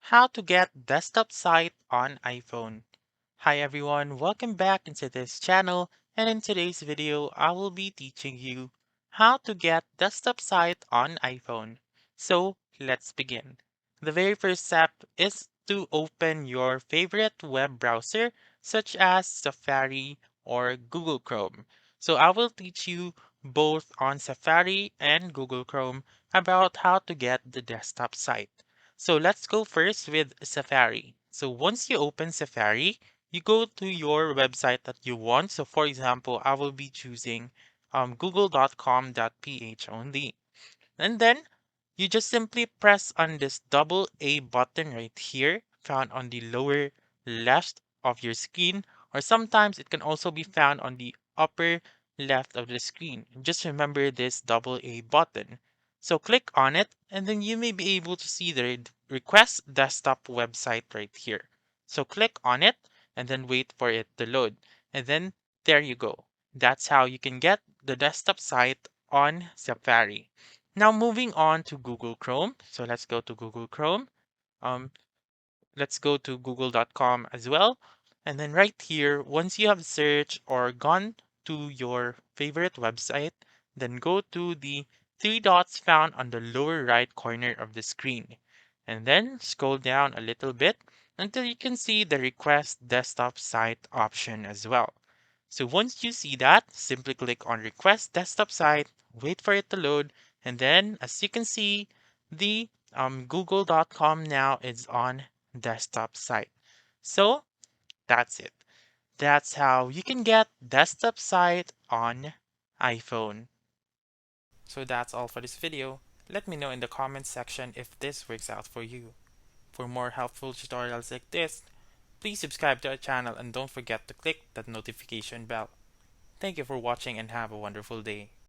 How to get desktop site on iPhone. Hi everyone, welcome back into this channel, and in today's video I will be teaching you how to get desktop site on iPhone. So let's begin. The very first step is to open your favorite web browser such as Safari or Google Chrome. So I will teach you both on Safari and Google Chrome about how to get the desktop site. So let's go first with Safari. So once you open Safari, you go to your website that you want. So for example, I will be choosing google.com.ph only. And then you just simply press on this double A button right here, found on the lower left of your screen, or sometimes it can also be found on the upper left of the screen. Just remember this double A button. So click on it, and then you may be able to see the request desktop website right here. So click on it, and then wait for it to load. And then there you go. That's how you can get the desktop site on Safari. Now moving on to Google Chrome. So let's go to Google Chrome. Um, let's go to google.com as well. And then right here, once you have searched or gone to your favorite website, then go to the three dots found on the lower right corner of the screen. And then scroll down a little bit until you can see the request desktop site option as well. So once you see that, simply click on request desktop site, wait for it to load, and then as you can see, the google.com now is on desktop site. So that's it. That's how you can get desktop site on iPhone. So that's all for this video. Let me know in the comments section if this works out for you. For more helpful tutorials like this, please subscribe to our channel and don't forget to click that notification bell. Thank you for watching and have a wonderful day.